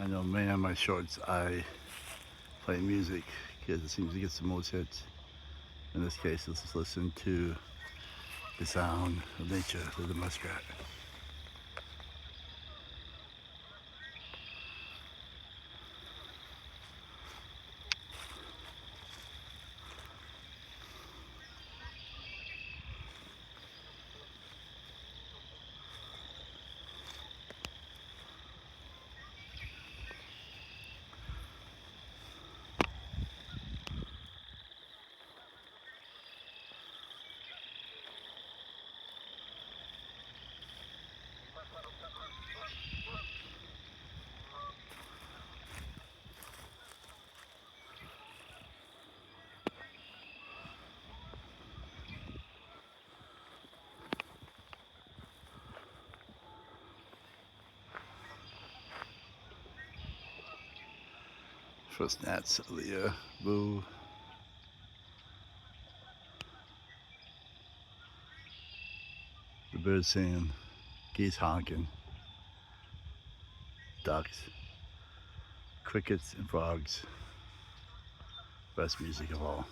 I know many of my shorts I play music because it seems to get the most hits. In this case, let's just listen to the sound of nature of the muskrat. First gnats, Leah, boo. The birds singing, geese honking, ducks, crickets, and frogs. Best music of all.